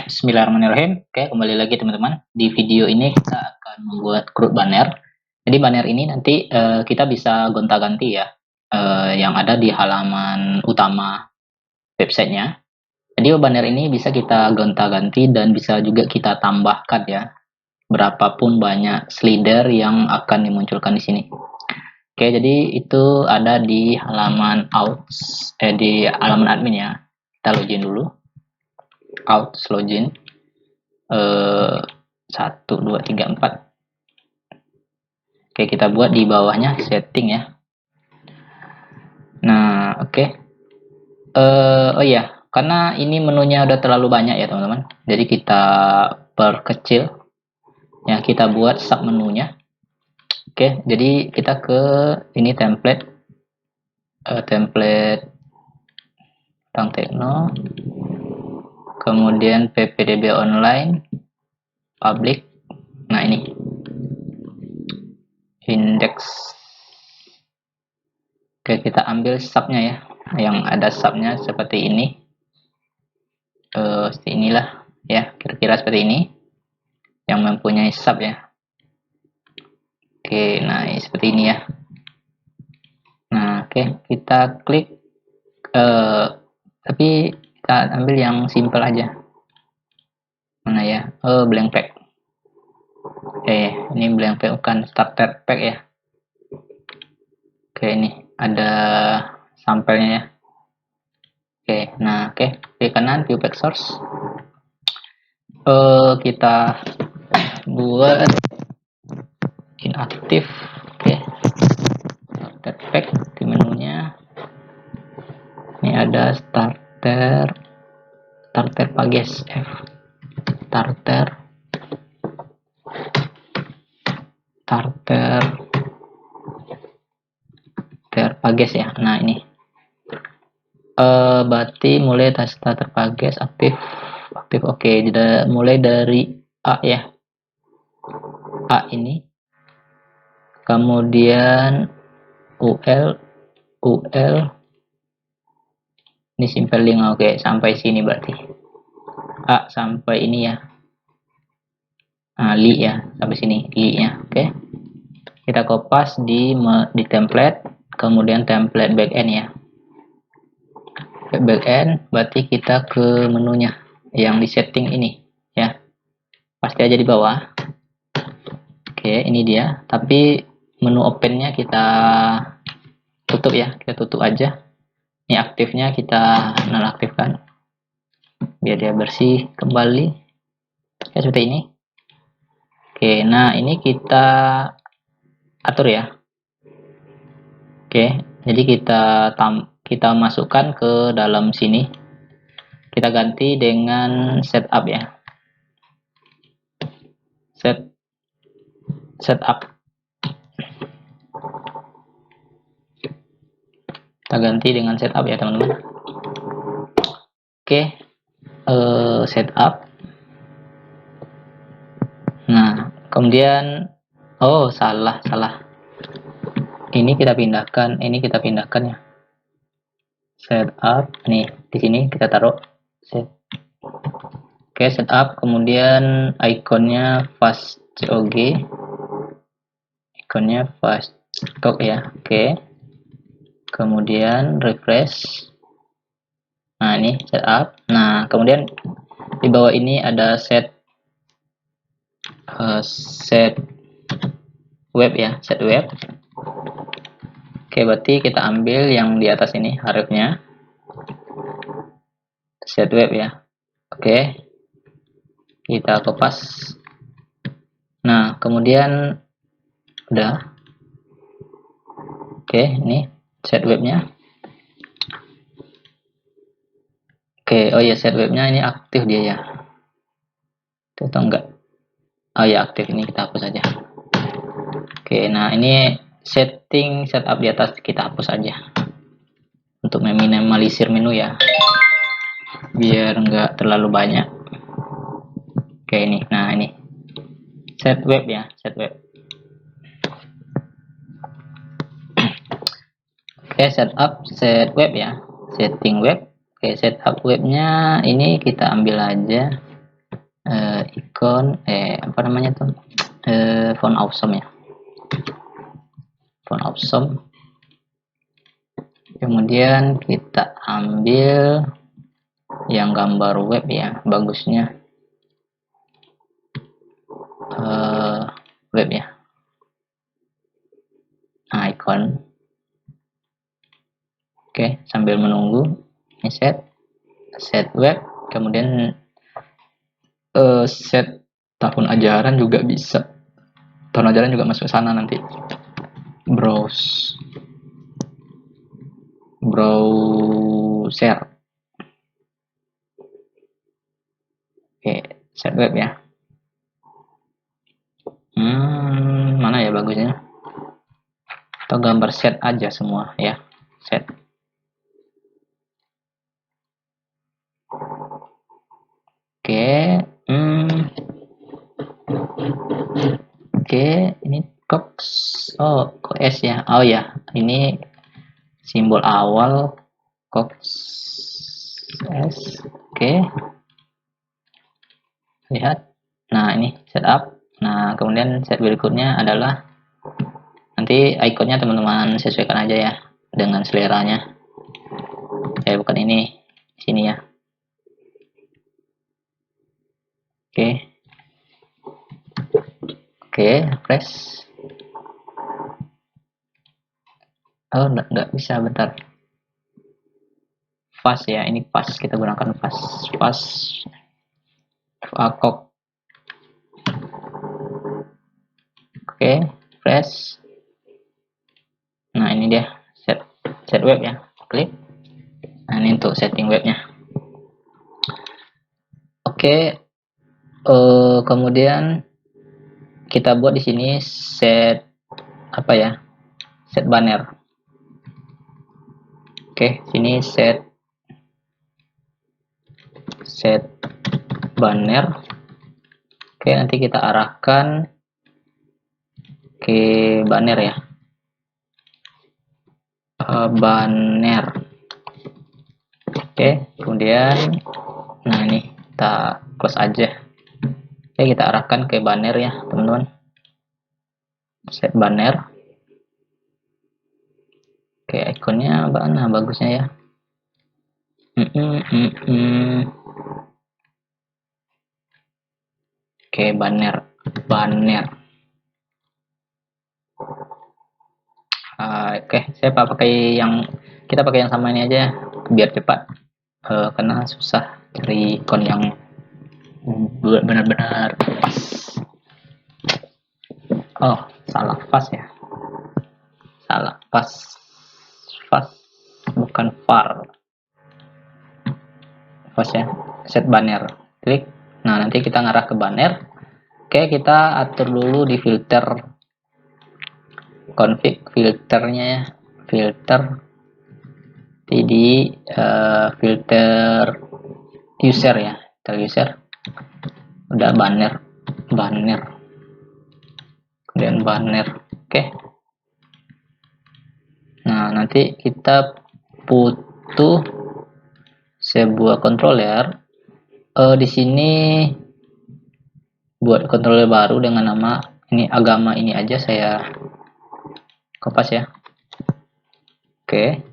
Bismillahirrahmanirrahim. Oke, kembali lagi teman-teman. Di video ini kita akan membuat grup banner. Jadi banner ini nanti kita bisa gonta-ganti ya, yang ada di halaman utama websitenya. Jadi banner ini bisa kita gonta-ganti dan bisa juga kita tambahkan ya, berapapun banyak slider yang akan dimunculkan di sini. Oke, jadi itu ada di halaman di halaman admin ya. Kita login dulu. Login. 1 2 3 4. Oke, kita buat di bawahnya setting ya. Nah, oke. Oh iya, karena ini menunya udah terlalu banyak ya teman-teman, jadi kita perkecil ya, kita buat sub menunya. Oke, jadi kita ke ini template Bang Tekno, kemudian ppdb online public. Nah, ini index. Oke, kita ambil subnya ya, yang ada subnya seperti ini. Seperti inilah ya, kira-kira seperti ini yang mempunyai sub ya. Oke, nah seperti ini ya. Nah, oke, kita klik, tapi kita ambil yang simple aja. Mana ya? Blank pack. Ini blank pack, bukan starter pack ya. Oke, ini ada sampelnya ya. Oke, nah klik kanan view pack source. Kita buat inaktif. Oke, starter pack di menunya. Ini ada starter pages F, starter pages ya. Nah, ini berarti mulai starter pages aktif. Oke, mulai dari A ya, A ini, kemudian UL ini simple link. Oke, sampai sini berarti A sampai ini ya. Nah, li ya, sampai sini li nya. Oke, kita kopas di template, kemudian template backend ya. Backend berarti kita ke menunya yang di setting ini ya, pasti aja di bawah. Oke, ini dia, tapi menu opennya kita tutup ya, kita tutup aja. Ini aktifnya kita nonaktifkan biar dia bersih kembali ya, seperti ini. Oke, nah ini kita atur ya. Oke, jadi kita masukkan ke dalam sini, kita ganti dengan setup ya, setup. Kita ganti dengan setup ya teman-teman. Oke, setup. Nah, kemudian salah. Ini kita pindahkan ya. Setup nih, di sini kita taruh set. Oke, setup, kemudian ikonnya fast COG. Ikonnya fast talk ya. Oke. Kemudian refresh. Nah, ini setup. Nah, kemudian di bawah ini ada set web ya, set web. Oke, berarti kita ambil yang di atas ini hurufnya, set web ya. Oke, kita kopas. Nah, kemudian udah. Oke, ini set webnya. Oke, oh ya, set webnya ini aktif dia ya, atau enggak? Oh ya, aktif. Ini kita hapus aja. Oke, nah ini setting setup di atas kita hapus aja untuk meminimalisir menu ya, biar enggak terlalu banyak. Oke, ini, nah ini set web ya, set web. Oke, setup set web ya, setting web. Oke, setup webnya ini kita ambil aja. icon apa namanya tuh, font awesome ya, font awesome. Kemudian kita ambil yang gambar web ya, bagusnya web ya, icon. Oke, sambil menunggu ini set web, kemudian set tahun ajaran juga bisa, tahun ajaran juga masuk sana nanti. Browser. Oke, set web ya. Mana ya bagusnya? Atau gambar set aja semua ya, set. Oke, oke, ini Cox. Oh, S ya. Oh ya, ini simbol awal Cox S. Oke. Lihat. Nah, ini setup. Nah, kemudian set berikutnya adalah nanti ikonnya teman-teman sesuaikan aja ya dengan seleranya. Saya bukan ini, sini ya. Oke. Oke, press. Oh, nggak bisa, bentar. Fast ya, ini fast, kita gunakan fast. Fakok. Oke, press. Nah, ini dia set web ya, klik. Nah, ini untuk setting webnya. Oke, kemudian kita buat di sini set apa ya, set banner. Oke, sini set banner. Oke, nanti kita arahkan ke banner ya, banner. Oke, kemudian nah ini kita close aja. Oke, kita arahkan ke banner ya teman-teman, set banner. Oke, ikonnya mana bagusnya ya. Oke, banner. Oke, saya kita pakai yang sama ini aja biar cepat, karena susah cari ikon yang benar-benar pas. Oh, salah, pas ya, salah, pas bukan far, pas ya. Set banner, klik. Nah, nanti kita ngarah ke banner. Oke, kita atur dulu di filter, config filternya ya, filter di filter user ya, user. Udah banner, kemudian banner. Oke. Nah, nanti kita butuh sebuah controller. Di sini buat controller baru dengan nama ini, agama ini aja saya kopas ya. Oke,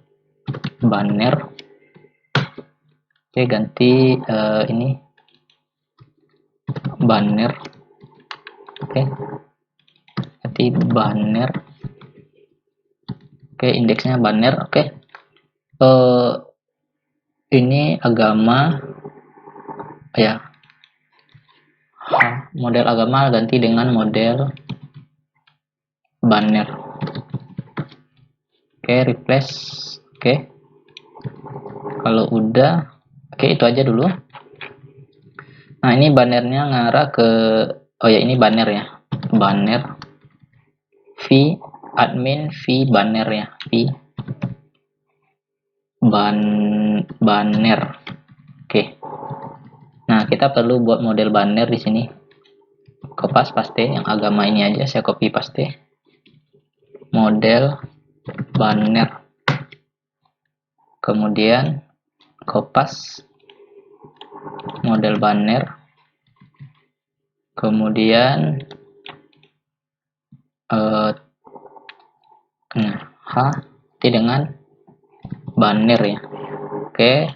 banner. Oke, ganti ini banner. Oke, ganti banner. Oke, indeksnya banner. Oke, ini agama ya, model agama ganti dengan model banner. Oke, replace. Oke, kalau udah, oke, itu aja dulu. Nah, ini bannernya ngarah ke, oh ya, ini banner ya, banner v admin v banner ya, v banner. Oke. Nah, kita perlu buat model banner di sini. Kopas paste yang agama ini aja, saya copy paste. Model banner. Kemudian kopas model banner. kemudian H dengan banner ya. Oke.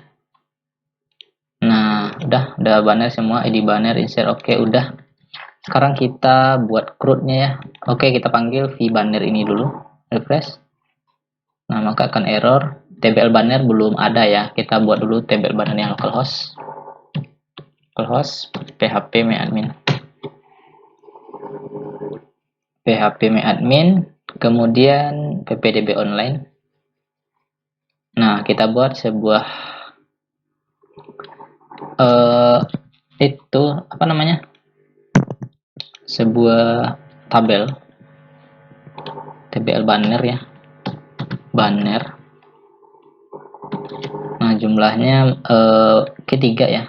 Nah, udah banner semua, ID banner, insert, oke, udah. Sekarang kita buat CRUD-nya ya. Oke, kita panggil vBanner ini dulu, refresh. Nah, maka akan error, tbl banner belum ada ya. Kita buat dulu tbl banner yang localhost. Localhost php myadmin. php myadmin, kemudian ppdb online. Nah, kita buat sebuah itu apa namanya, sebuah tabel tbl banner ya, banner. Nah, jumlahnya ketiga ya.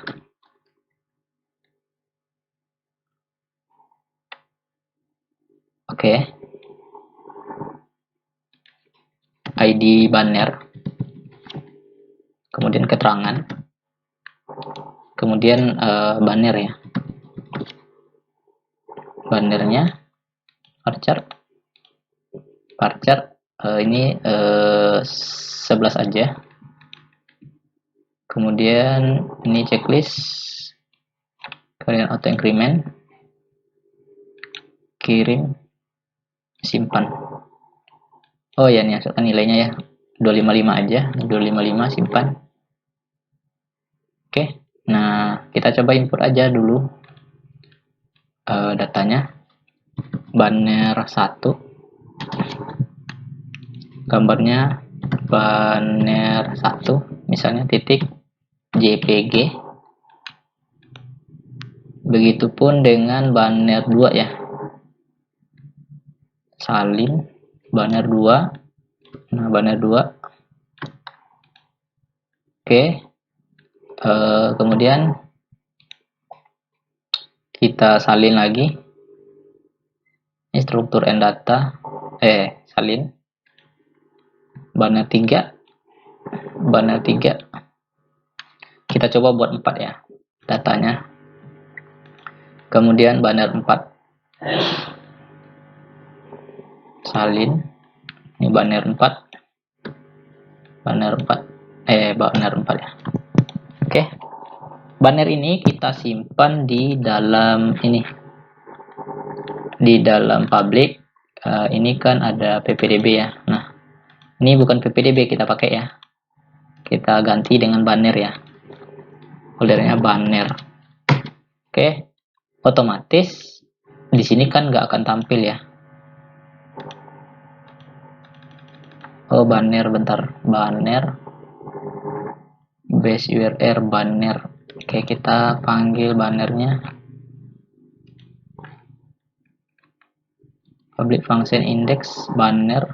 Oke. ID banner, kemudian keterangan, kemudian banner ya, bannernya varchar ini 11 aja, kemudian ini checklist, kemudian auto increment, kirim, simpan. Oh ya, ini masukkan nilainya ya, 255 aja, 255, simpan. Oke, nah kita coba input aja dulu datanya. Banner 1, gambarnya banner 1, misalnya titik jpg. Begitupun dengan banner 2 ya, salin banner 2. Nah, banner 2. Oke. Kemudian kita salin lagi. Ini struktur and data. Salin. Banner 3. Banner 3. Kita coba buat 4 ya datanya. Kemudian banner 4. Salin. Ini banner 4. Banner 4 ya. Oke. Banner ini kita simpan di dalam ini. Di dalam public. Ini kan ada ppdb ya. Nah, ini bukan ppdb kita pakai ya. Kita ganti dengan banner ya. Foldernya banner. Oke. Otomatis di sini kan nggak akan tampil ya. Oh, banner, bentar. Banner base URL banner. Oke, kita panggil bannernya public function index banner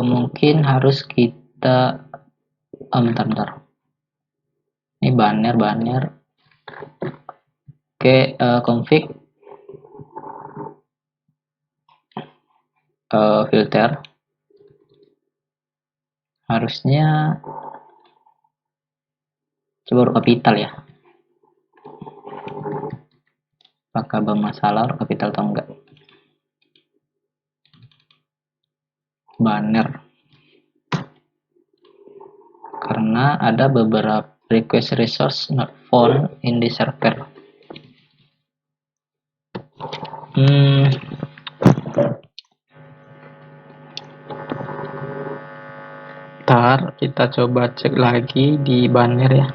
mungkin harus kita bentar. Ini banner. Oke, config filter harusnya coba huruf kapital ya. Apakah bermasalah huruf kapital atau enggak? Banner. Karena ada beberapa request resource not found in the server. Ntar kita coba cek lagi di banner ya.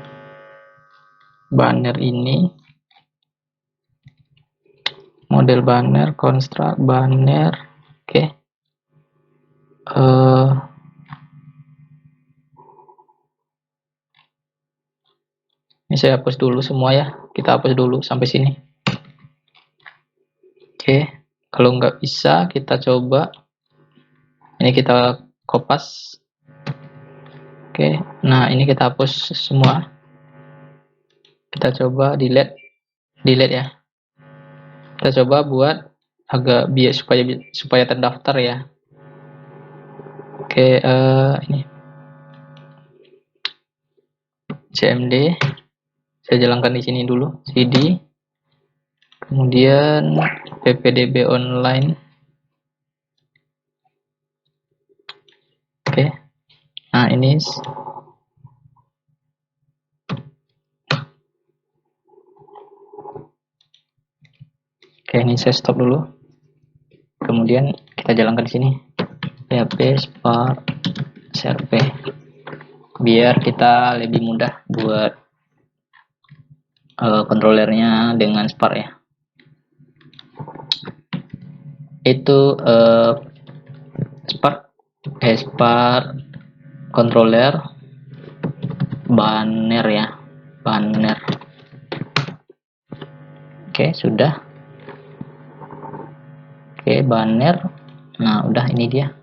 Banner ini model banner, construct banner. Oke. Ini saya hapus dulu semua ya. Kita hapus dulu sampai sini. Oke. Kalau nggak bisa kita coba. Ini kita kopas. Oke. Nah, ini kita hapus semua. Kita coba delete ya. Kita coba buat agak biar supaya terdaftar ya. Oke, ini cmd saya jalankan di sini dulu, cd, kemudian ppdb online. Oke, nah ini saya stop dulu. Kemudian kita jalankan di sini php spark crp biar kita lebih mudah buat controllernya dengan spark ya. Itu spark controller banner ya, banner. Oke, sudah. Oke, banner. Nah, udah, ini dia.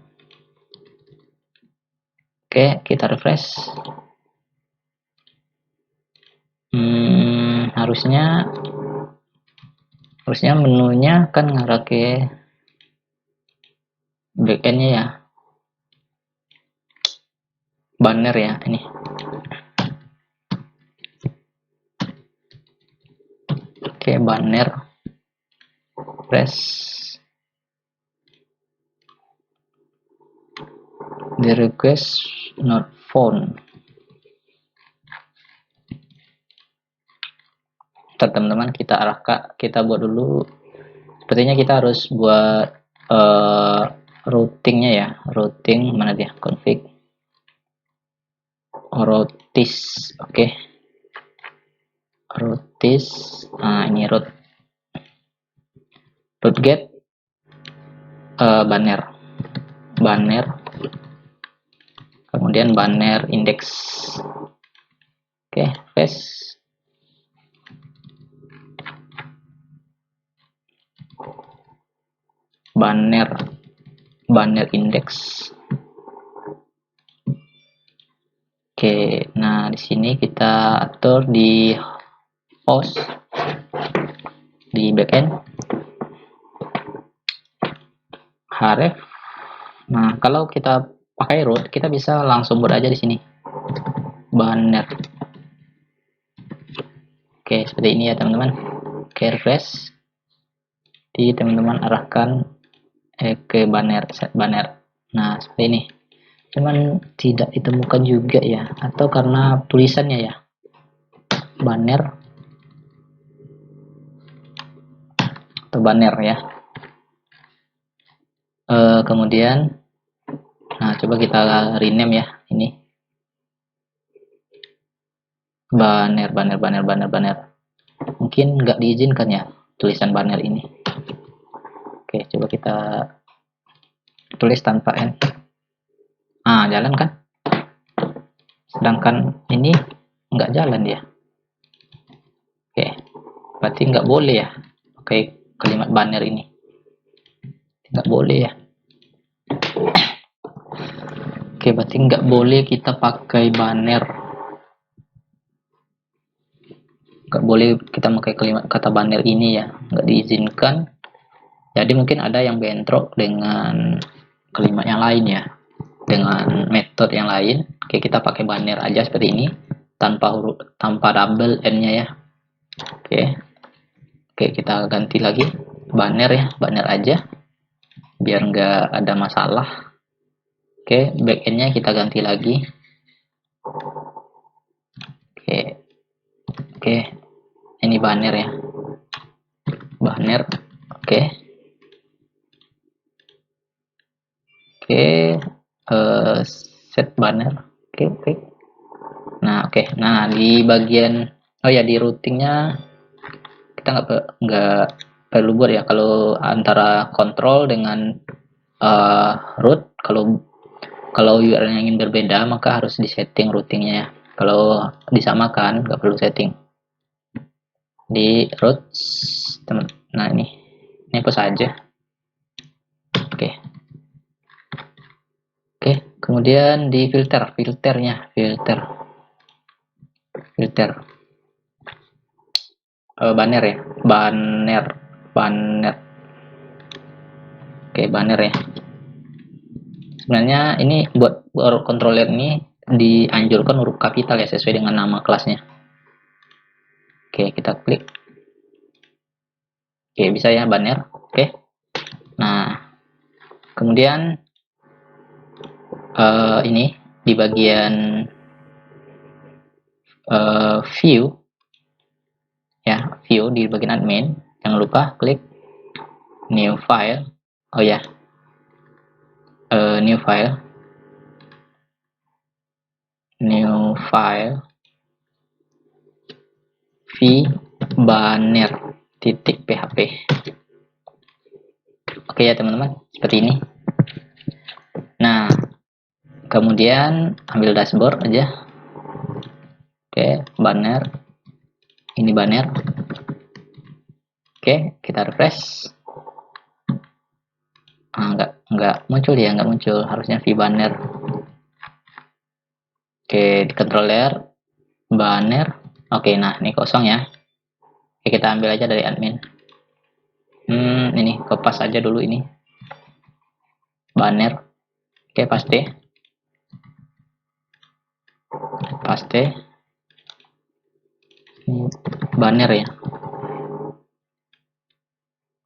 Oke, kita refresh. Harusnya menunya kan ngarah ke backendnya ya, banner ya ini. Oke, banner, press, the request not found. Teman-teman, kita buat dulu. Sepertinya kita harus buat routingnya ya, routing mana dia, config routis. Oke, routis. Nah, ini route get banner, kemudian banner index. Oke, paste. banner index. Oke, nah di sini kita atur di host di backend href. Nah, kalau kita pakai root, kita bisa langsung buat aja di sini banner. Oke, seperti ini ya teman-teman. Oke, refresh. Jadi teman-teman arahkan ke banner, set banner. Nah, seperti ini. Cuman tidak ditemukan juga ya, atau karena tulisannya ya, banner atau banner ya. Kemudian, nah coba kita rename ya, ini banner. Mungkin nggak diizinkan ya tulisan banner ini. Oke, coba kita tulis tanpa n. Nah, jalan kan? Sedangkan ini nggak jalan dia. Oke, berarti nggak boleh ya pakai kalimat banner ini. Nggak boleh ya. Oke, berarti nggak boleh kita pakai banner. Nggak boleh kita pakai kata banner ini ya, nggak diizinkan. Jadi mungkin ada yang bentrok dengan kalimat yang lain ya, dengan metode yang lain. Oke, kita pakai banner aja seperti ini, tanpa double n-nya ya. Oke, kita ganti lagi banner ya, banner aja biar nggak ada masalah. Oke, backend-nya kita ganti lagi. Oke, ini banner ya, banner. Oke, set banner. Oke. Nah, nah di bagian di routingnya kita nggak perlu buat ya, kalau antara control dengan root. Kalau URL yang ingin berbeda maka harus disetting routingnya ya. Kalau disamakan nggak perlu setting di root teman. Nah, ini hapus saja. Oke, kemudian di filternya filter banner ya, banner. Oke, banner ya, Sebenarnya ini buat controller ini dianjurkan huruf kapital ya, sesuai dengan nama kelasnya. Oke, kita klik. Oke, bisa ya banner. Oke. Nah, kemudian ini di bagian view ya, view di bagian admin, jangan lupa klik new file. Oh ya, new file vbanner titik php. Oke ya teman-teman, seperti ini. Nah, kemudian ambil dashboard aja. Oke, banner. Ini banner. Oke, kita refresh. Nggak muncul ya, nggak muncul. Harusnya vbanner. Oke, di controller banner. Oke, nah ini kosong ya. Oke, kita ambil aja dari admin. Ini kopas aja dulu ini. Banner. Oke, paste. Ini banner ya.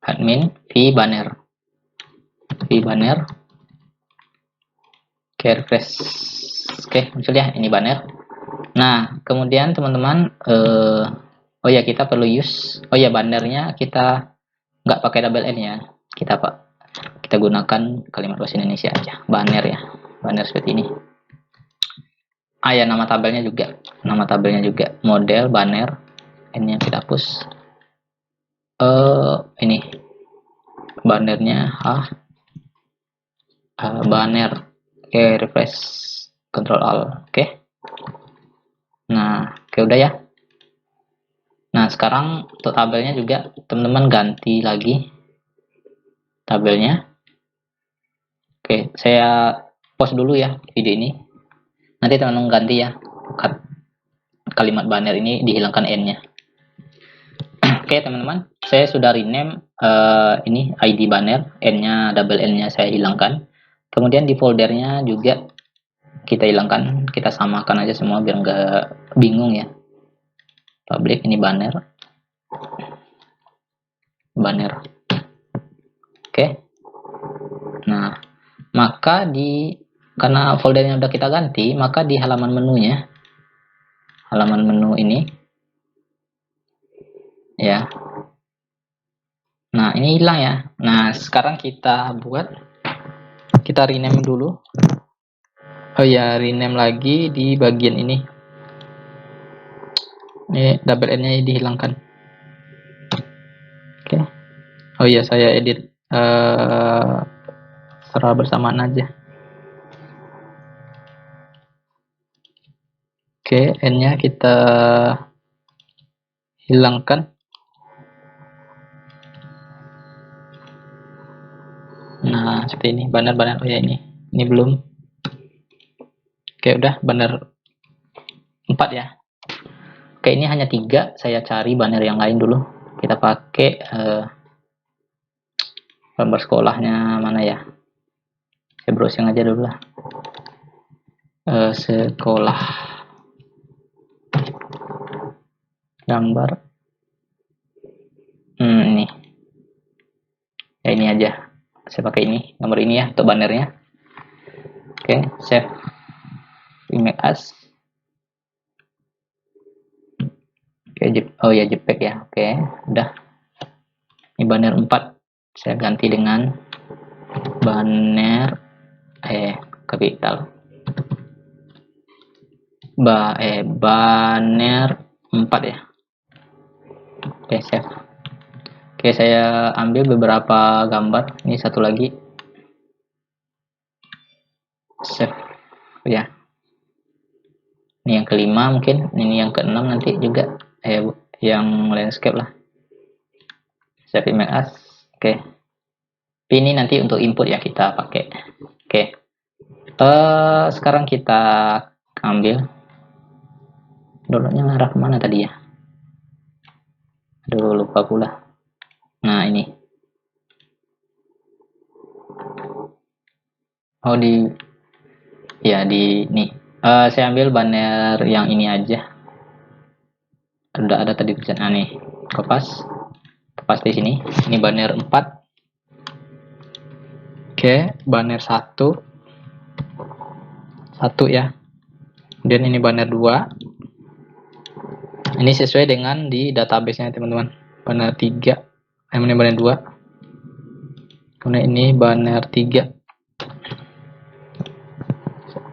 Admin vbanner. Oke, refresh. Oke, muncul ya, ini banner. Nah, kemudian teman-teman, oh ya kita perlu use. Oh ya, bannernya kita nggak pakai double N ya. Kita gunakan kalimat bahasa Indonesia aja. Banner ya. Banner seperti ini. Ya, nama tabelnya juga. Model banner. N-nya kita hapus. Ini bannernya banner. Oke, refresh. Control Alt. Oke. Nah, oke udah ya. Nah, sekarang untuk tabelnya juga teman-teman ganti lagi tabelnya. Oke, saya pause dulu ya video ini. Nanti teman-teman ganti ya. Kalimat banner ini dihilangkan N-nya. Oke, teman-teman, saya sudah rename ini ID banner, N-nya double N-nya saya hilangkan. Kemudian di foldernya juga kita hilangkan, kita samakan aja semua biar nggak bingung ya. Public ini banner. Oke. Nah, maka karena foldernya udah kita ganti, maka di halaman menunya, halaman menu ini ya. Nah, ini hilang ya. Nah, sekarang kita rename dulu. Oh ya, rename lagi di bagian ini. Ini double N-nya dihilangkan. Oke. Oh iya, saya edit secara bersamaan aja. Oke, N-nya kita hilangkan. Nah, seperti ini. Banner. Oh ya, ini belum. Oke, udah banner 4 ya. Oke, ini hanya 3. Saya cari banner yang lain dulu. Kita pakai gambar sekolahnya mana ya? Saya browsing aja dulu lah. Sekolah gambar. Ini. Ya ini aja. Saya pakai ini, nomor ini ya untuk bannernya. Oke, save image as. Oke, oh ya JPEG ya. Oke, udah. Ini banner 4. Saya ganti dengan banner kapital. Banner 4 ya. Oke, save. Oke, saya ambil beberapa gambar. Ini satu lagi. Save ya. Ini yang kelima mungkin. Ini yang keenam nanti juga. Yang landscape lah. Save image as. Oke. Ini nanti untuk input ya kita pakai. Oke. Sekarang kita ambil. Downloadnya ngarah kemana tadi ya? Aduh, lupa pula. Nah, ini. Oh di nih. Saya ambil banner yang ini aja. Udah ada tadi tulisan nih. Kopas. Kopas di sini. Ini banner 4. Oke, banner 1. Satu ya. Dan ini banner 2. Ini sesuai dengan di database-nya teman-teman. Banner 3. Ini banner 2. Kemudian ini banner 3.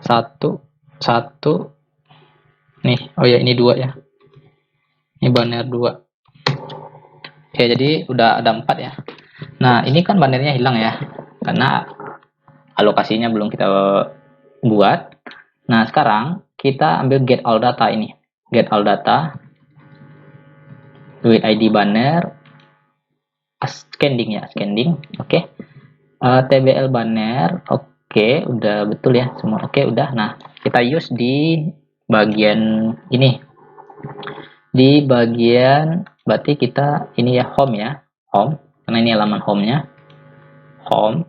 Satu. Nih, oh ya ini 2 ya. Ini banner 2. Oke, jadi udah ada 4 ya. Nah, ini kan bannernya hilang ya. Karena alokasinya belum kita buat. Nah, sekarang kita ambil get all data ini. Get all data with ID banner scanning ya, scanning. Oke. TBL banner. Oke, udah betul ya semua. Oke, udah. Nah, kita use di bagian ini. Di bagian berarti kita ini ya home ya. Home karena ini halaman home-nya. Home.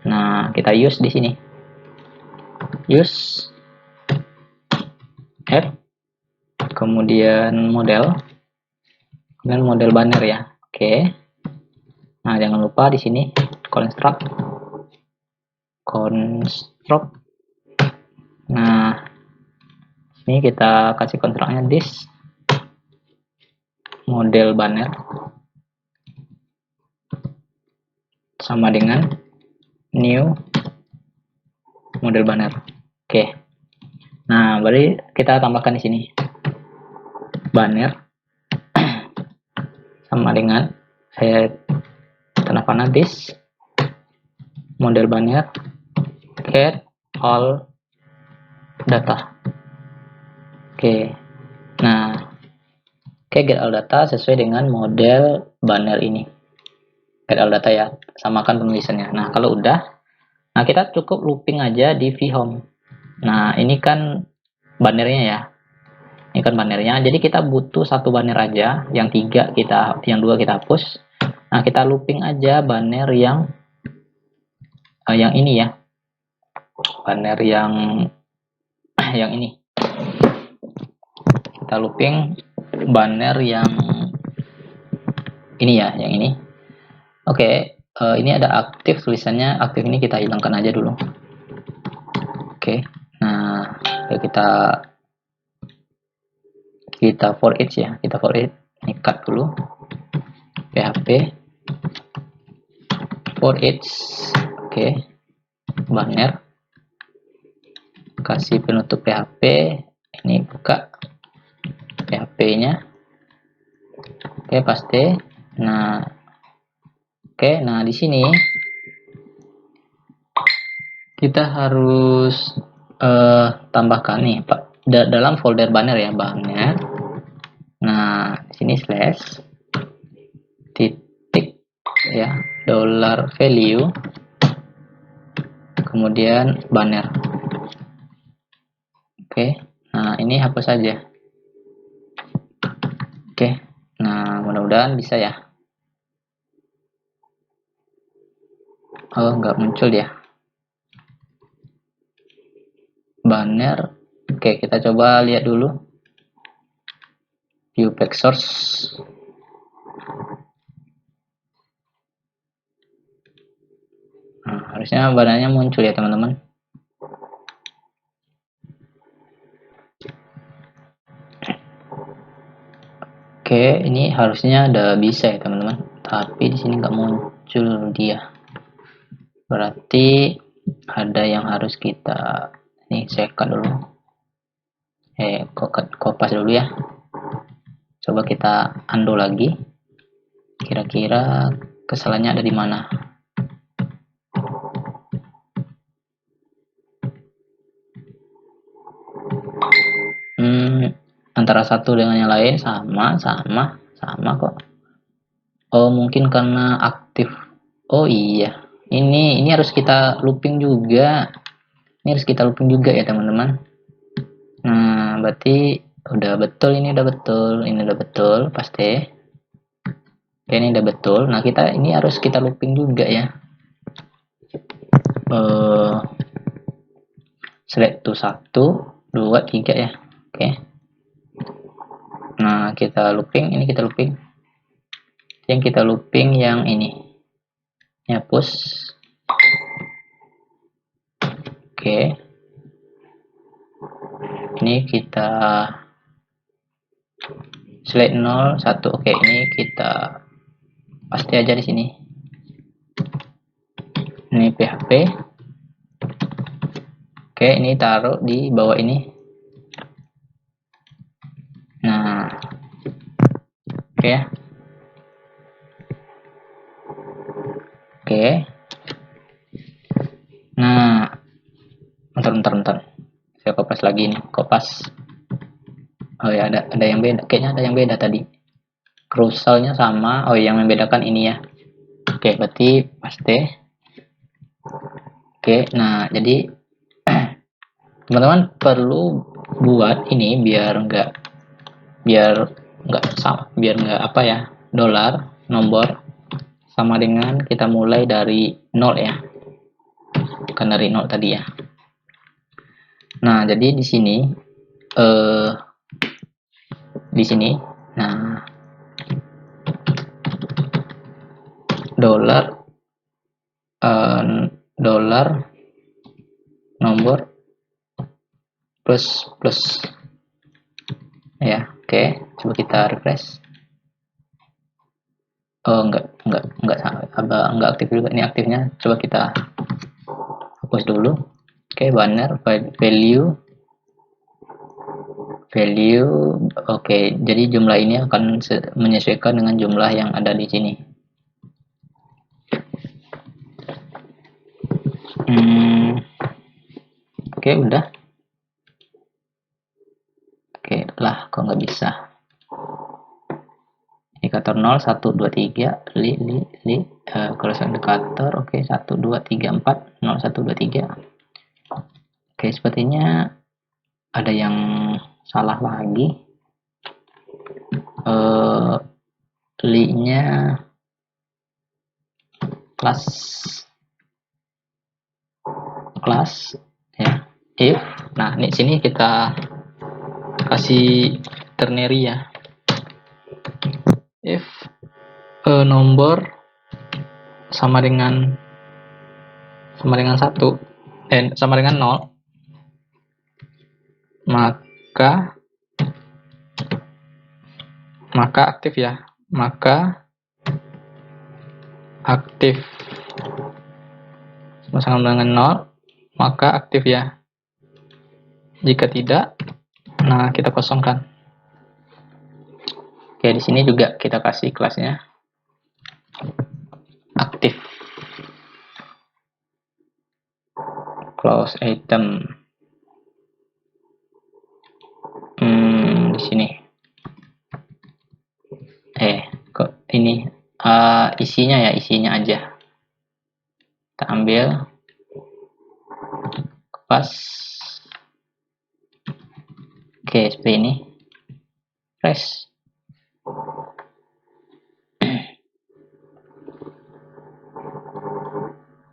Nah, kita use di sini. Use add kemudian model dan model banner ya. Oke. Nah, jangan lupa di sini construct. Nah, ini kita kasih kontraknya this model banner sama dengan new model banner. Oke. Nah, berarti kita tambahkan di sini banner sama dengan saya tanda panah this model banner get all data. Oke. Nah, get all data sesuai dengan model banner ini. Get all data ya, samakan penulisannya. Nah, kalau udah, nah kita cukup looping aja di vhome. Nah, ini kan bannernya ya. Ini kan bannernya. Jadi kita butuh satu banner aja, yang 2 kita hapus. Nah, kita looping aja banner yang ini ya. Banner yang yang ini. Kita looping banner yang ini ya, yang ini. Oke, ini ada aktif tulisannya. Aktif ini kita hilangkan aja dulu. Oke. Nah, kita for each ya. Kita for each. Ini cut dulu. PHP for each. Oke. Banner. Kasih penutup PHP. Ini buka PHP-nya. Oke, paste. Nah, oke. Nah, di sini kita harus tambahkan nih, Pak, dalam folder banner ya, banner. Nah, di sini slash titik ya, $value kemudian banner. Oke. Nah, ini hapus saja. Oke. Nah, mudah-mudahan bisa ya. Oh, nggak muncul ya banner. Oke, kita coba lihat dulu view back source. Nah, harusnya bannernya muncul ya teman-teman. Oke, ini harusnya udah bisa ya teman-teman, tapi di sini nggak muncul dia. Berarti ada yang harus kita ini cut dulu. Kopas dulu ya. Coba kita undo lagi. Kira-kira kesalahannya ada di mana? Antara satu dengan yang lain sama kok. Oh, mungkin karena aktif. Oh iya, ini harus kita looping juga. Ini harus kita looping juga ya teman-teman. Nah, berarti udah betul, ini udah betul, pasti. Oke, ini udah betul. Nah, ini harus kita looping juga ya. select to 1, 2, 3 ya. Oke. Nah, kita looping, ini kita looping. Yang kita looping yang ini. Hapus. Oke. Ini kita select 0, 1. Oke, ini kita pasti aja di sini. Ini PHP. Oke, ini taruh di bawah ini. Nah, oke ya. Oke. Nah, bentar. Saya kopas lagi nih, kopas. Oh ya, ada yang beda. Kayaknya ada yang beda tadi. Crucialnya sama. Oh, yang membedakan ini ya. Oke, berarti paste. Oke, nah jadi teman-teman perlu buat ini biar nggak sama, biar nggak apa ya, dolar nomor sama dengan kita mulai dari 0 ya, bukan dari 0 tadi ya. Nah, jadi di sini nah dolar dolar nomor plus ya. Oke, coba kita refresh. Oh, enggak aktif juga. Ini aktifnya, coba kita hapus dulu. Oke, banner value. Oke, jadi jumlah ini akan menyesuaikan dengan jumlah yang ada di sini. Oke, udah. Oke lah, kok nggak bisa. Indikator 0, 1, 2, 3, cross indikator. Oke, 1, 2, 3, 4, 0, 1, 2, 3. Oke, sepertinya ada yang salah lagi. Li-nya kelas ya. If, nah ini sini kita kasih ternary ya. If nomor sama dengan 1 sama dengan 0, maka aktif ya, maka aktif. Sama dengan 0, maka aktif ya. Jika tidak, nah kita kosongkan. Oke, di sini juga kita kasih kelasnya aktif. Close item. Di sini. Kok ini isinya aja. Kita ambil, pas. Oke, seperti ini. Press.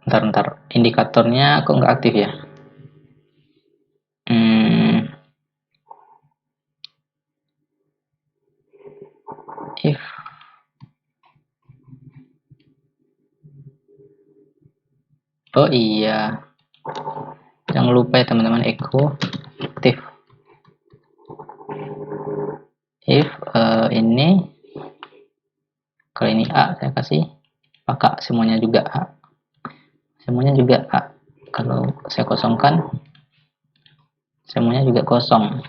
Bentar. Indikatornya kok nggak aktif ya? If oh iya, jangan lupa ya teman-teman, echo aktif. If ini, kalau ini A, saya kasih maka semuanya juga A. Kalau saya kosongkan, semuanya juga kosong.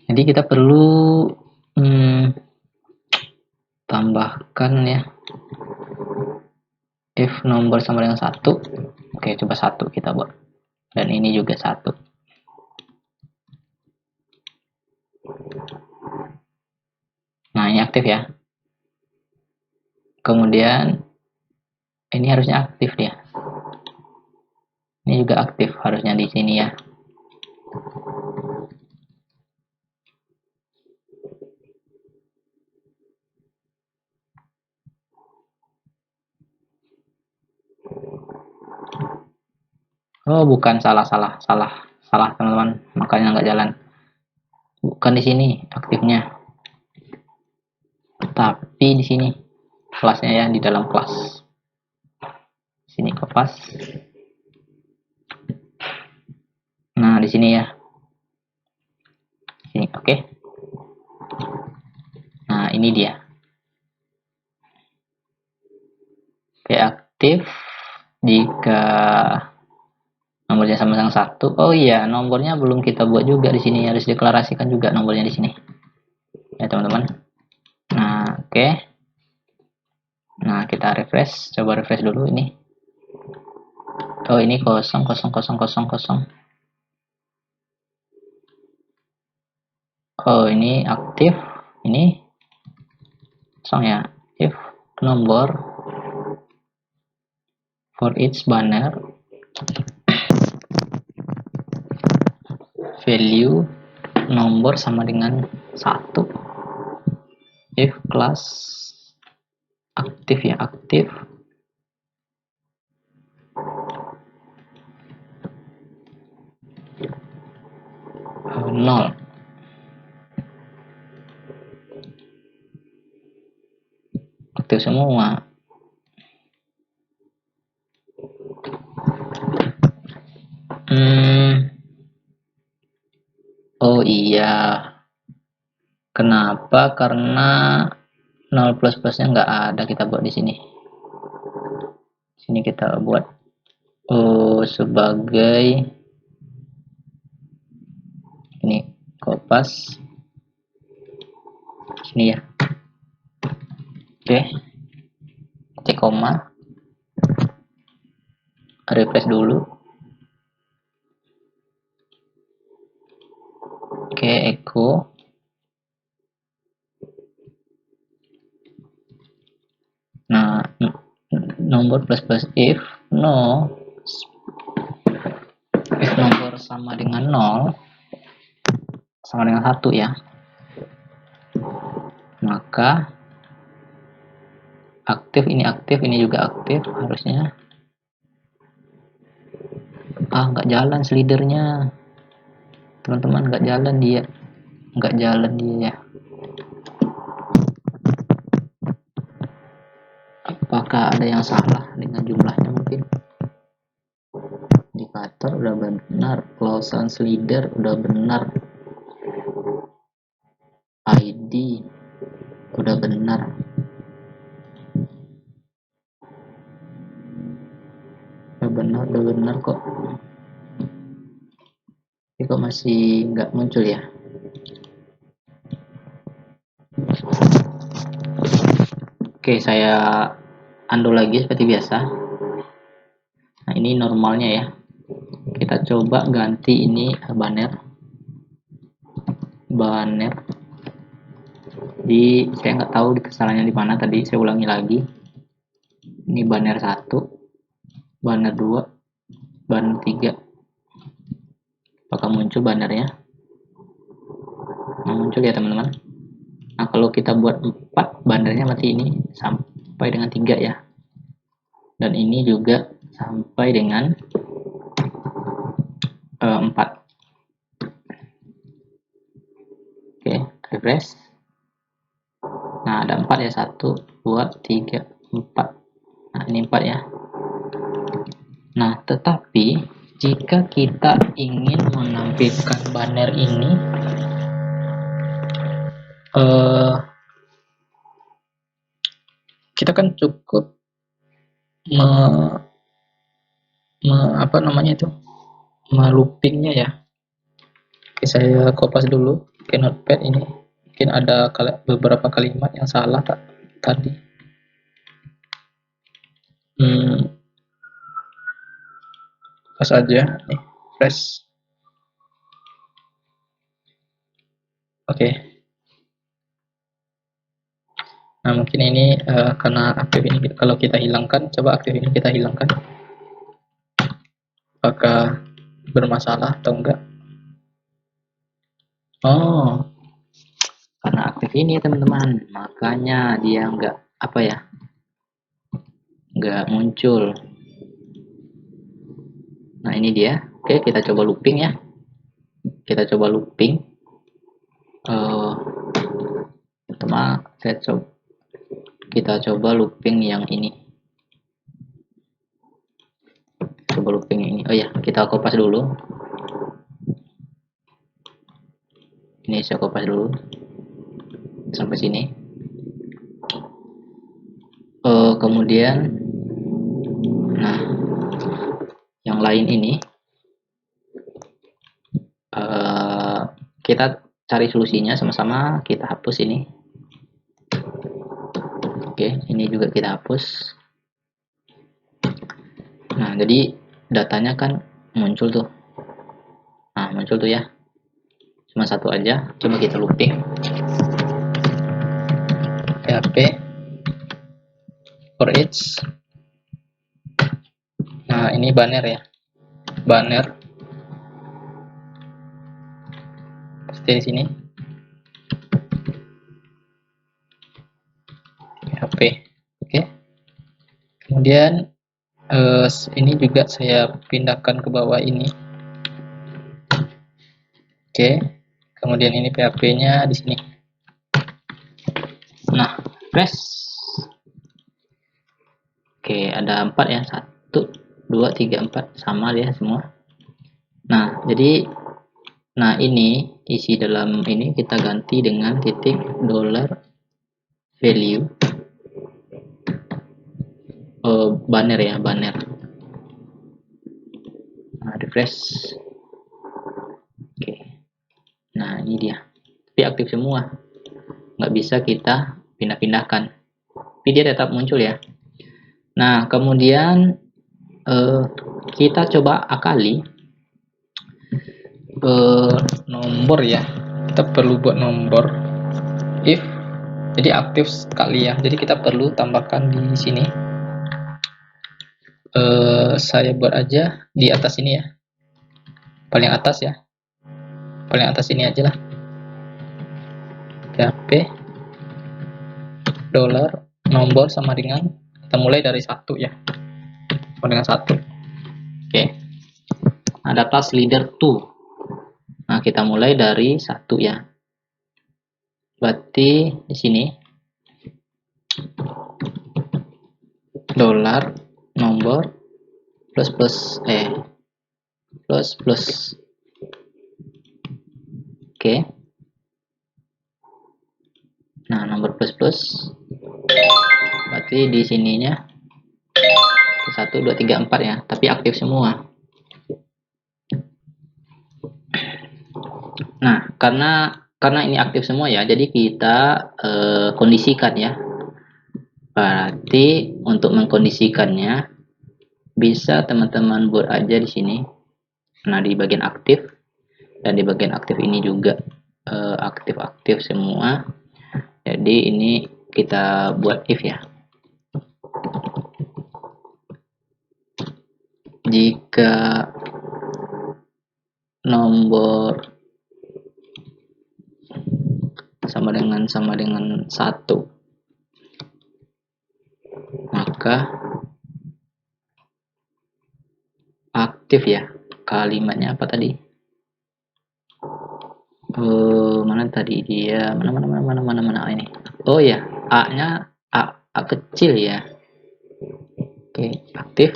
Jadi kita perlu tambahkan ya, if nomor sama dengan 1. Oke, coba 1 kita buat, dan ini juga 1. Nah, ini aktif ya. Kemudian ini harusnya aktif dia. Ini juga aktif harusnya di sini ya. Oh, bukan, salah teman-teman, makanya nggak jalan. Bukan di sini aktifnya, tapi di sini kelasnya ya, di dalam kelas. Sini kopas. Nah, di sini ya. Sini, oke. Nah, ini dia. Oke, aktif jika nomornya sama dengan 1. Oh iya, nomornya belum kita buat juga di sini, harus deklarasikan juga nomornya di sini. Ya, teman-teman. Nah, oke. Nah, kita refresh, coba refresh dulu ini. Oh, ini kosong, kosong, kosong, kosong, kosong. Oh, ini aktif. Ini kosong ya. If nomor for each banner value nomor sama dengan 1. If class aktif ya, aktif. Nol. Aktif semua. Oh iya. Kenapa? Karena 0 plus plusnya nggak ada, kita buat di sini. Sini kita buat sebagai ini kopas. Sini ya. Oke. Cek koma. Refresh dulu. Oke, echo. Nah, nomor plus plus if nomor sama dengan 0 sama dengan 1 ya, maka aktif, ini juga aktif harusnya. Nggak jalan slidernya teman-teman, nggak jalan dia ya. Apakah ada yang salah dengan jumlahnya? Mungkin indikator udah benar, close slider udah benar, ID udah benar, udah benar kok. Tapi kok masih nggak muncul ya? Oke, saya undo lagi seperti biasa. Nah, ini normalnya ya. Kita coba ganti ini banner. Saya nggak tahu kesalahannya di mana tadi, saya ulangi lagi. Ini banner 1, banner 2, banner 3. Apakah muncul bannernya? Nah, muncul ya teman-teman. Nah, kalau kita buat 4, bannernya mati ini sampai dengan 3 ya. Dan ini juga sampai dengan 4. Oke, refresh. Nah, ada 4 ya, 1, 2, 3, 4. Nah, ini 4 ya. Nah, tetapi jika kita ingin menampilkan banner ini kita kan cukup meloopingnya ya. Oke, saya kopas dulu ke notepad ini. Mungkin ada beberapa kalimat yang salah tadi. Pas aja nih, fresh. Oke. Nah, mungkin ini karena aktif ini, kalau kita hilangkan, coba aktif ini kita hilangkan. Apakah bermasalah atau enggak? Oh, karena aktif ini teman-teman, makanya dia enggak enggak muncul. Nah, ini dia. Oke, kita coba looping ya. Kita coba looping. Pertama kita coba looping yang ini. Coba looping yang ini. Oh ya, kita kopas dulu. Ini saya kopas dulu sampai sini. Kemudian, nah, yang lain ini kita cari solusinya sama-sama. Kita hapus ini. Oke, ini juga kita hapus. Nah, jadi datanya kan muncul tuh. Nah, muncul tuh ya. Cuma satu aja. Coba kita looping. PHP for each. Nah, ini banner ya. Banner. Pasti di sini. PHP. Oke. Kemudian ini juga saya pindahkan ke bawah ini. Oke. Kemudian ini PHP-nya di sini. Nah, press. Oke, ada 4 ya. 1, 2, 3, 4. Sama ya semua. Nah, jadi ini isi dalam ini kita ganti dengan titik $value. Banner ya, banner. Nah, refresh. Oke. Nah, ini dia. Tapi aktif semua. Nggak bisa kita pindah-pindahkan. Tapi dia tetap muncul ya. Nah, kemudian kita coba akali nomor ya. Kita perlu buat nomor if, jadi aktif sekali ya. Jadi kita perlu tambahkan di sini. Saya buat aja di atas ini ya, paling atas ya, paling atas ini aja lah. PHP $nomor sama dengan, kita mulai dari 1 ya, sama dengan 1. Oke. Ada class leader 2. Nah, kita mulai dari 1 ya. Berarti di sini $nomor plus plus. Oke. Nah, nomor plus berarti di sininya 1, 2, 3, 4 ya, tapi aktif semua. Nah, karena ini aktif semua ya, jadi kita kondisikan ya. Berarti untuk mengkondisikannya bisa teman-teman buat aja di sini. Nah, di bagian aktif dan di bagian aktif ini juga aktif semua. Jadi ini kita buat if ya. Jika nomor sama dengan 1, maka aktif ya. Kalimatnya apa tadi? Mana tadi dia? Mana ini? Oh ya, A-nya A kecil ya. Oke, aktif.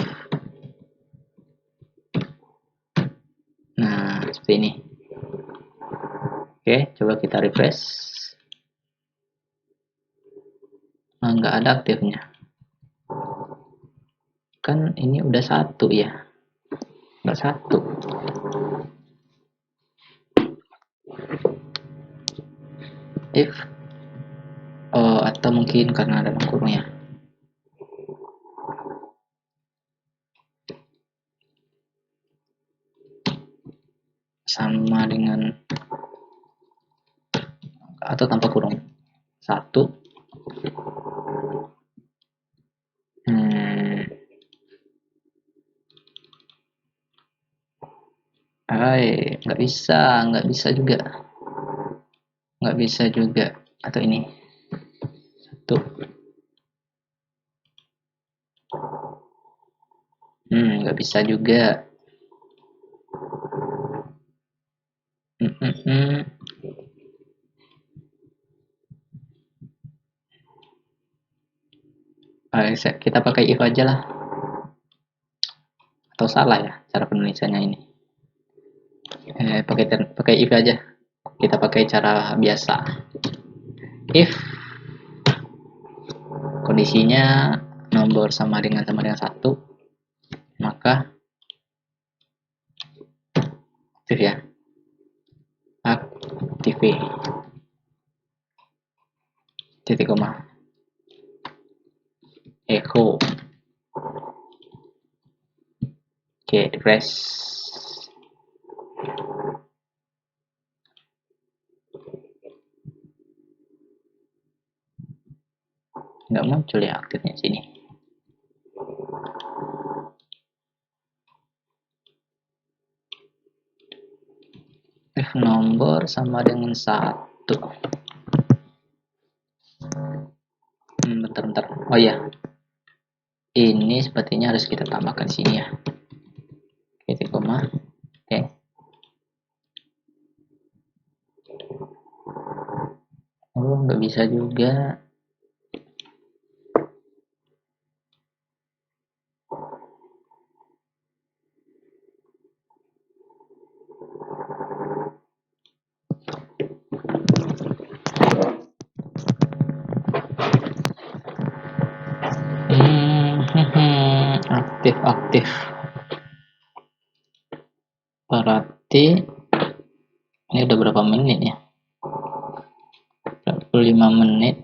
Nah, seperti ini. Oke, coba kita refresh. Nah, nggak ada aktifnya. Kan ini udah 1 ya. Nggak 1. If atau mungkin karena ada kurungnya. Sama dengan atau tanpa kurung 1. Nggak bisa juga, atau ini 1. Nggak bisa juga. kita pakai if aja lah. Atau salah ya cara penulisannya ini. Pakai if aja. Kita pakai cara biasa. If kondisinya nomor sama dengan 1, maka aktif ya. Aktif. Titik koma. Echo. Oke, refresh. Nggak muncul ya aktifnya sini. If nomor sama dengan 1. Bentar. Oh ya, ini sepertinya harus kita tambahkan sini ya. Titik koma. Oke. Oh, nggak bisa juga. Aktif. Berarti ini udah berapa menit ya? 45 menit.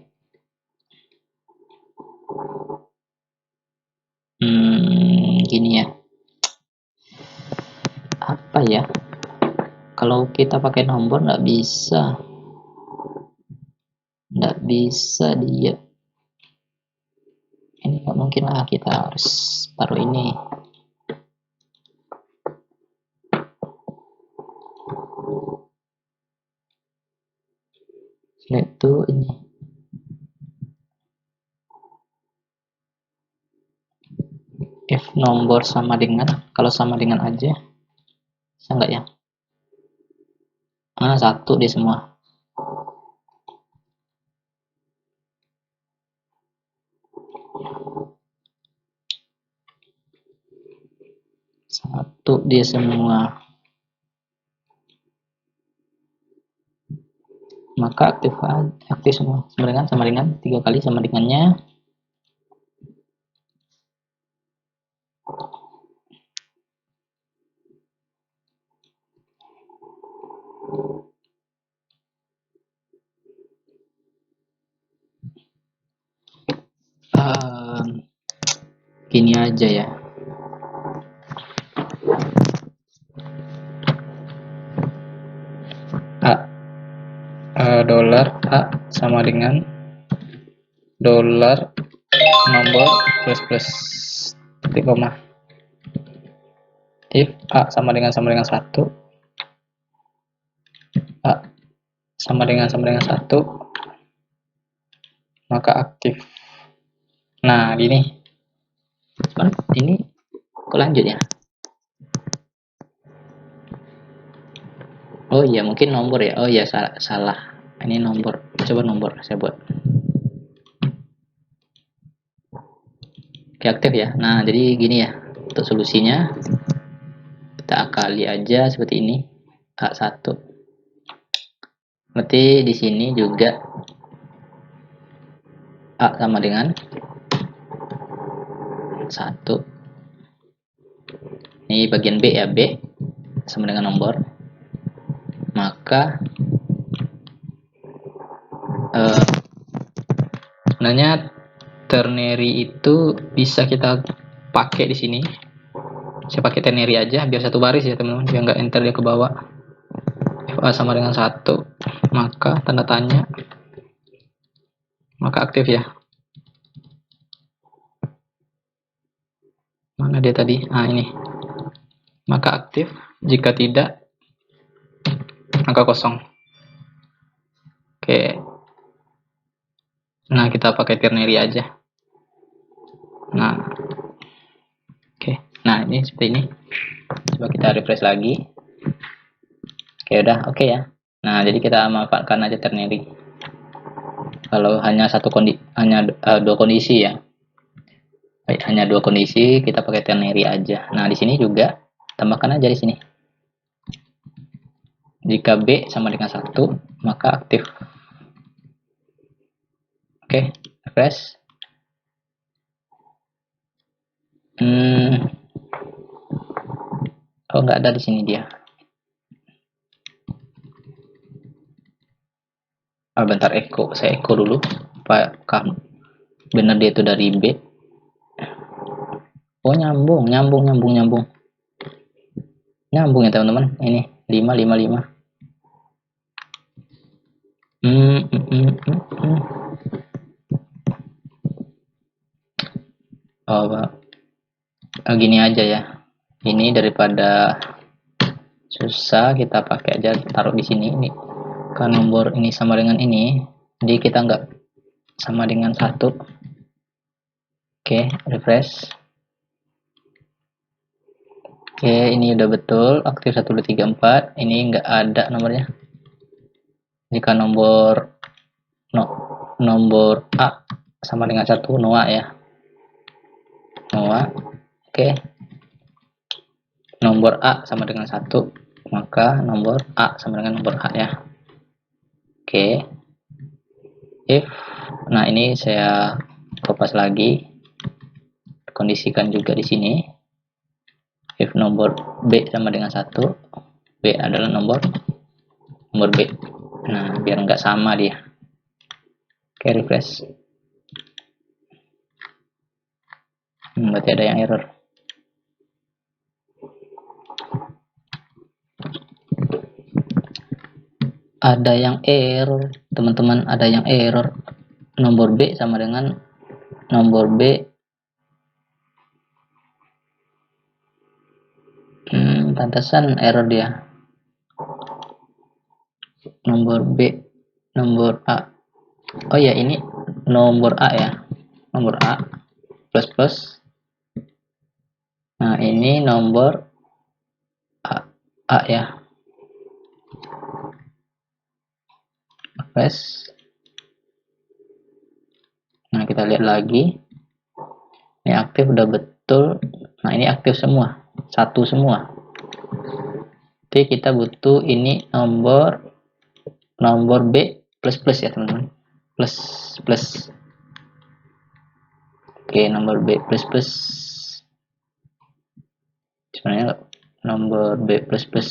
Gini ya. Apa ya? Kalau kita pakai nomor nggak bisa dia. Ini nggak mungkin lah, kita harus taruh ini. Itu ini. If nomor sama dengan, kalau sama dengan aja, bisa nggak ya? 1 di semua. Satu dia semua, maka aktif semua sama dengan 3 kali sama dengannya. Gini aja ya. Dolar A sama dengan dolar nomor plus titik koma. If A sama dengan 1, A sama dengan 1, maka aktif. Nah, gini. Cuman ini kok lanjut ya? Oh iya, mungkin nomor ya. Oh iya, salah. Ini nomor. Coba nomor saya buat. Oke, aktif ya. Nah, jadi gini ya. Untuk solusinya kita akali aja seperti ini. A1. Berarti di sini juga A sama dengan 1. Ini bagian B ya, B sama dengan nomor. Maka sebenarnya ternary itu bisa kita pakai di sini. Saya pakai ternary aja biar satu baris ya teman-teman, biar nggak enter dia ke bawah. If A sama dengan 1, maka tanda tanya, maka aktif ya. Mana dia tadi? Ini. Maka aktif, jika tidak, maka kosong. Oke. Nah, kita pakai ternary aja. Nah. Oke. Nah, ini seperti ini. Coba kita refresh lagi. Oke, udah oke ya. Nah, jadi kita manfaatkan aja ternary. Kalau hanya 2 kondisi ya. Baik, hanya dua kondisi, kita pakai ternary aja. Nah, di sini juga tambahkan aja di sini. Jika B sama dengan 1, maka aktif. Oke, refresh. Oh, nggak ada di sini dia. Bentar, saya echo dulu. Apakah benar dia itu dari B? Oh, nyambung ya teman-teman. Ini 5 5 5. Oh, gini aja ya. Ini daripada susah, kita pakai aja, taruh di sini. Ini kan nomor ini sama dengan ini, jadi kita nggak sama dengan 1. Oke, refresh. Oke, ini udah betul aktif 1 2 3 4. Ini nggak ada nomornya. Jika nomor A sama dengan 1, Noah ya. Noah. Oke. Nomor A sama dengan 1, maka nomor A sama dengan nomor A ya. Oke. If, nah ini saya kopas lagi, kondisikan juga di sini. If nomor B sama dengan 1, B adalah nomor B. Nah, biar nggak sama dia. Oke, refresh. Berarti ada yang error. Ada yang error, teman-teman, ada yang error. Nomor B sama dengan nomor B. Pantesan error dia. Nomor B, nomor A. Oh ya, ini nomor A ya. Nomor A plus plus. Nah, ini nomor A ya. Plus. Nah, kita lihat lagi. Ini aktif udah betul. Nah, ini aktif semua. 1 semua. Jadi kita butuh ini nomor B plus plus ya, teman-teman. Plus. Oke, nomor B plus plus. Sebenarnya nomor B plus plus.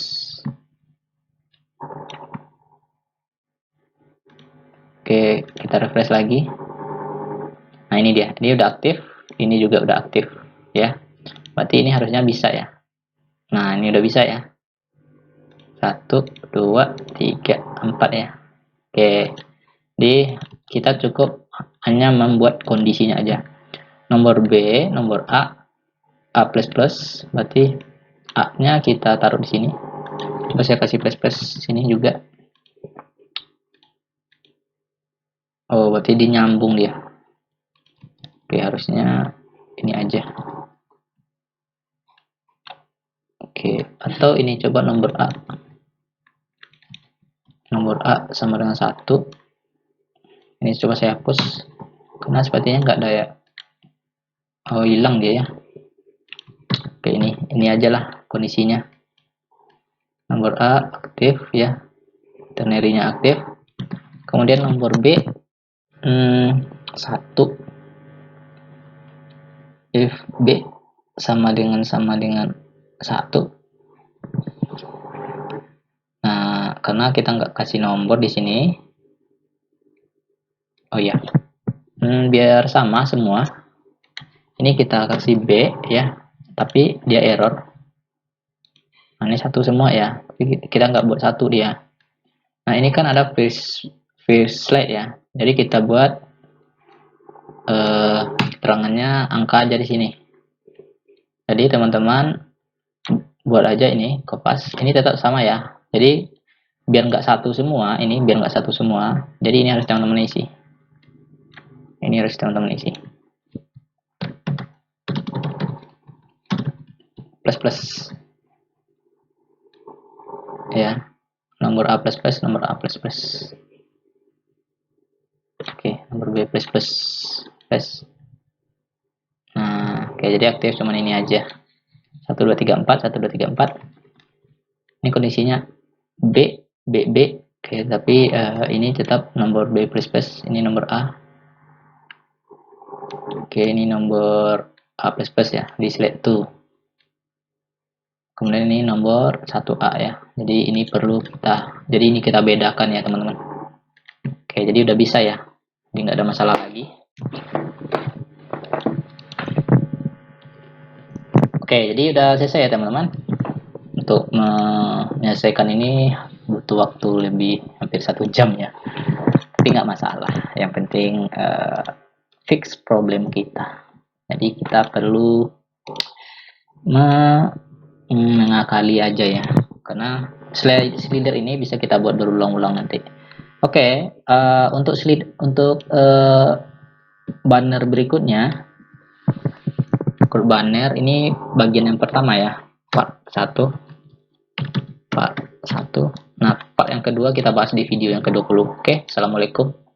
Oke, kita refresh lagi. Nah, ini dia. Ini udah aktif. Ini juga udah aktif ya. Berarti ini harusnya bisa ya. Nah, ini udah bisa ya. 1 2 3 4 ya. Oke. Jadi kita cukup hanya membuat kondisinya aja. Nomor B, nomor A plus plus, berarti A-nya kita taruh di sini. Terus saya kasih plus plus sini juga. Oh, berarti dinyambung dia. Oke, harusnya ini aja. Oke, atau ini coba nomor A. Nomor A sama dengan 1. Ini coba saya hapus. Karena sepertinya nggak ada ya. Oh, hilang dia ya. Oke, ini aja lah kondisinya. Nomor A aktif ya. Ternary-nya aktif. Kemudian nomor B 1. If B sama dengan 1. Nah, karena kita nggak kasih nomor di sini. Oh ya, biar sama semua. Ini kita kasih B ya, tapi dia error. Nah, ini 1 semua ya, tapi kita nggak buat 1 dia. Nah, ini kan ada first slide ya, jadi kita buat keterangannya angka aja di sini. Jadi teman-teman buat aja ini kopas, ini tetap sama ya. Jadi biar nggak 1 semua, jadi ini harus teman-teman isi. Plus plus ya, nomor A plus plus. Oke, nomor B plus plus. Nah, Oke, jadi aktif cuman ini aja. 1 2 3 4 1 2 3 4. Ini kondisinya B B B. Oke, tapi ini tetap nomor B plus plus, ini nomor A. Oke, ini nomor A plus plus ya, di slide 2. Kemudian ini nomor 1A ya. Jadi ini perlu kita bedakan ya teman-teman. Oke, jadi udah bisa ya. Jadi nggak ada masalah lagi. Oke, jadi udah selesai ya teman-teman. Untuk menyelesaikan ini butuh waktu lebih hampir 1 jam ya. Tapi nggak masalah. Yang penting fix problem kita. Jadi kita perlu mengakali aja ya, karena slider ini bisa kita buat berulang-ulang nanti. Oke, untuk banner berikutnya, grup banner ini bagian yang pertama ya, part 1. Nah, part yang kedua kita bahas di video yang ke-20. Oke, assalamualaikum.